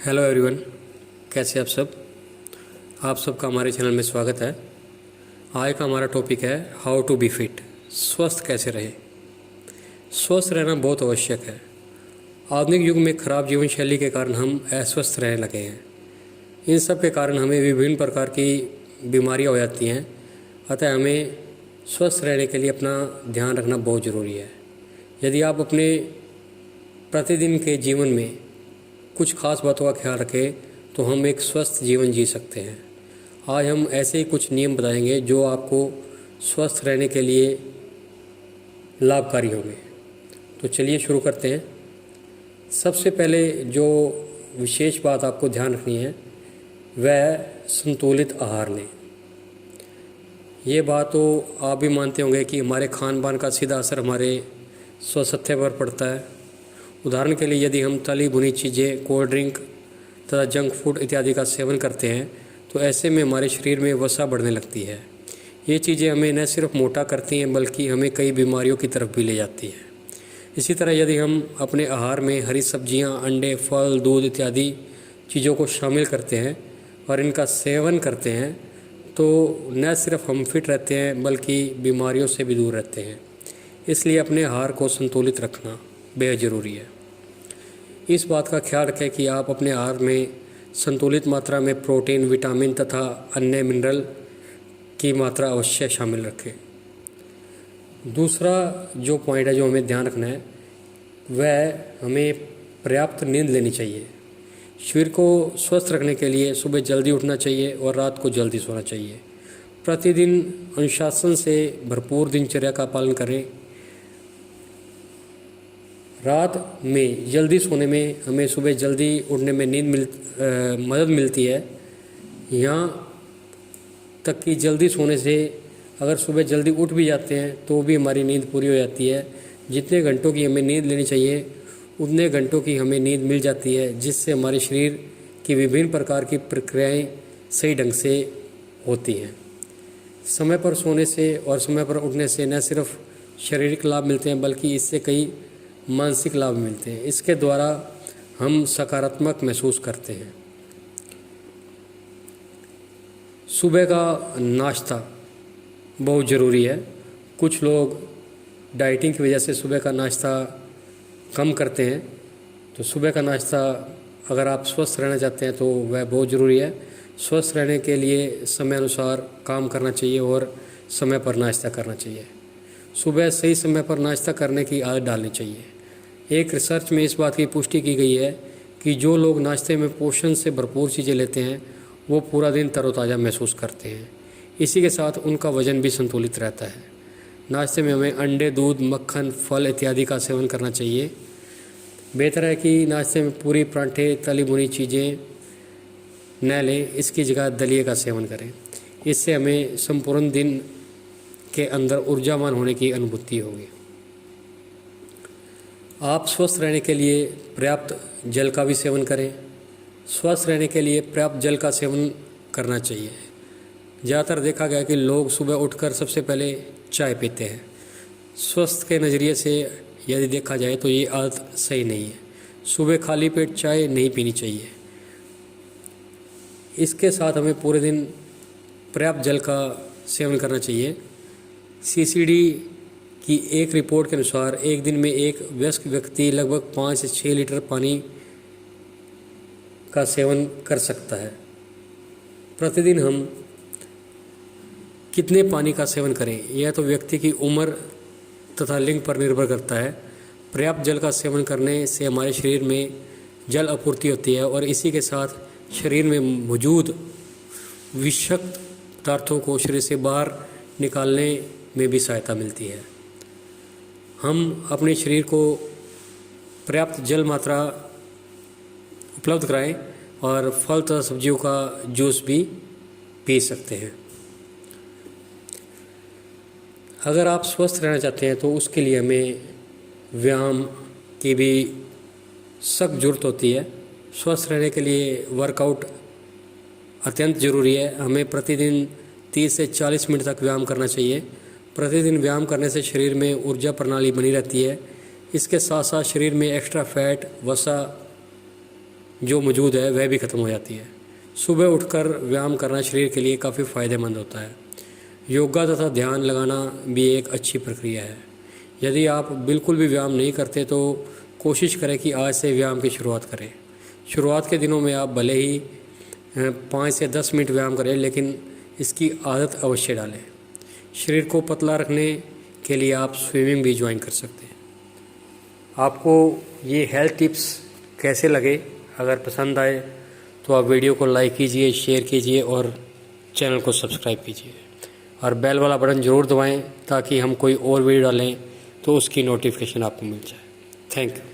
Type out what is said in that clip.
Hello everyone, कैसे आप सब। आप सबका हमारे चैनल में स्वागत है। आज का हमारा टॉपिक है हाउ टू बी फिट। स्वस्थ कैसे रहे। स्वस्थ रहना बहुत आवश्यक है। आधुनिक युग में खराब जीवन शैली के कारण हम अस्वस्थ रहने लगे हैं। इन सब के कारण हमें विभिन्न प्रकार की बीमारियां हो जाती हैं। अतः हमें स्वस्थ रहने के लिए अपना ध्यान रखना बहुत ज़रूरी है। यदि आप अपने प्रतिदिन के जीवन में कुछ खास बातों का ख्याल रखें तो हम एक स्वस्थ जीवन जी सकते हैं। आज हम ऐसे ही कुछ नियम बताएंगे जो आपको स्वस्थ रहने के लिए लाभकारी होंगे। तो चलिए शुरू करते हैं। सबसे पहले जो विशेष बात आपको ध्यान रखनी है वह संतुलित आहार लें। ये बात तो आप भी मानते होंगे कि हमारे खान पान का सीधा असर हमारे स्वास्थ्य पर पड़ता है। उदाहरण के लिए यदि हम तली भुनी चीज़ें, कोल्ड ड्रिंक तथा जंक फूड इत्यादि का सेवन करते हैं तो ऐसे में हमारे शरीर में वसा बढ़ने लगती है। ये चीज़ें हमें न सिर्फ मोटा करती हैं बल्कि हमें कई बीमारियों की तरफ भी ले जाती हैं। इसी तरह यदि हम अपने आहार में हरी सब्जियां, अंडे, फल, दूध इत्यादि चीज़ों को शामिल करते हैं और इनका सेवन करते हैं तो न सिर्फ हम फिट रहते हैं बल्कि बीमारियों से भी दूर रहते हैं। इसलिए अपने आहार को संतुलित रखना बेहद ज़रूरी है। इस बात का ख्याल रखें कि आप अपने आहार में संतुलित मात्रा में प्रोटीन, विटामिन तथा अन्य मिनरल की मात्रा अवश्य शामिल रखें। दूसरा जो पॉइंट है जो हमें ध्यान रखना है वह हमें पर्याप्त नींद लेनी चाहिए। शरीर को स्वस्थ रखने के लिए सुबह जल्दी उठना चाहिए और रात को जल्दी सोना चाहिए। प्रतिदिन अनुशासन से भरपूर दिनचर्या का पालन करें। रात में जल्दी सोने में हमें सुबह जल्दी उठने में मदद मिलती है। यहाँ तक कि जल्दी सोने से अगर सुबह जल्दी उठ भी जाते हैं तो भी हमारी नींद पूरी हो जाती है। जितने घंटों की हमें नींद लेनी चाहिए उतने घंटों की हमें नींद मिल जाती है, जिससे हमारे शरीर की विभिन्न प्रकार की प्रक्रियाएं सही ढंग से होती हैं। समय पर सोने से और समय पर उठने से न सिर्फ शारीरिक लाभ मिलते हैं बल्कि इससे कई मानसिक लाभ मिलते हैं। इसके द्वारा हम सकारात्मक महसूस करते हैं। सुबह का नाश्ता बहुत ज़रूरी है। कुछ लोग डाइटिंग की वजह से सुबह का नाश्ता कम करते हैं, तो सुबह का नाश्ता अगर आप स्वस्थ रहना चाहते हैं तो वह बहुत ज़रूरी है। स्वस्थ रहने के लिए समय अनुसार काम करना चाहिए और समय पर नाश्ता करना चाहिए। सुबह सही समय पर नाश्ता करने की आदत डालनी चाहिए। एक रिसर्च में इस बात की पुष्टि की गई है कि जो लोग नाश्ते में पोषण से भरपूर चीज़ें लेते हैं वो पूरा दिन तरोताज़ा महसूस करते हैं। इसी के साथ उनका वज़न भी संतुलित रहता है। नाश्ते में हमें अंडे, दूध, मक्खन, फल इत्यादि का सेवन करना चाहिए। बेहतर है कि नाश्ते में पूरी, परांठे, तली भुनी चीज़ें न लें, इसकी जगह दलिए का सेवन करें। इससे हमें संपूर्ण दिन के अंदर ऊर्जावान होने की अनुभूति होगी। आप स्वस्थ रहने के लिए पर्याप्त जल का भी सेवन करें। स्वस्थ रहने के लिए पर्याप्त जल का सेवन करना चाहिए। ज़्यादातर देखा गया कि लोग सुबह उठकर सबसे पहले चाय पीते हैं। स्वस्थ के नज़रिए से यदि देखा जाए तो ये आदत सही नहीं है। सुबह खाली पेट चाय नहीं पीनी चाहिए। इसके साथ हमें पूरे दिन पर्याप्त जल का सेवन करना चाहिए। सीसीडी की एक रिपोर्ट के अनुसार एक दिन में एक वयस्क व्यक्ति लगभग 5 से 6 लीटर पानी का सेवन कर सकता है। प्रतिदिन हम कितने पानी का सेवन करें यह तो व्यक्ति की उम्र तथा लिंग पर निर्भर करता है। पर्याप्त जल का सेवन करने से हमारे शरीर में जल आपूर्ति होती है और इसी के साथ शरीर में मौजूद विषाक्त पदार्थों को शरीर से बाहर निकालने में भी सहायता मिलती है। हम अपने शरीर को पर्याप्त जल मात्रा उपलब्ध कराएं और फल तथा सब्जियों का जूस भी पी सकते हैं। अगर आप स्वस्थ रहना चाहते हैं तो उसके लिए हमें व्यायाम की भी सख्त ज़रूरत होती है। स्वस्थ रहने के लिए वर्कआउट अत्यंत ज़रूरी है। हमें प्रतिदिन 30 से 40 मिनट तक व्यायाम करना चाहिए। प्रतिदिन व्यायाम करने से शरीर में ऊर्जा प्रणाली बनी रहती है। इसके साथ साथ शरीर में एक्स्ट्रा फैट, वसा जो मौजूद है वह भी ख़त्म हो जाती है। सुबह उठकर व्यायाम करना शरीर के लिए काफ़ी फ़ायदेमंद होता है। योगा तथा ध्यान लगाना भी एक अच्छी प्रक्रिया है। यदि आप बिल्कुल भी व्यायाम नहीं करते तो कोशिश करें कि आज से व्यायाम की शुरुआत करें। शुरुआत के दिनों में आप भले ही 5 से 10 मिनट व्यायाम करें, लेकिन इसकी आदत अवश्य डालें। शरीर को पतला रखने के लिए आप स्विमिंग भी ज्वाइन कर सकते हैं। आपको ये हेल्थ टिप्स कैसे लगे? अगर पसंद आए तो आप वीडियो को लाइक कीजिए, शेयर कीजिए और चैनल को सब्सक्राइब कीजिए और बेल वाला बटन ज़रूर दबाएं ताकि हम कोई और वीडियो डालें तो उसकी नोटिफिकेशन आपको मिल जाए। Thank you.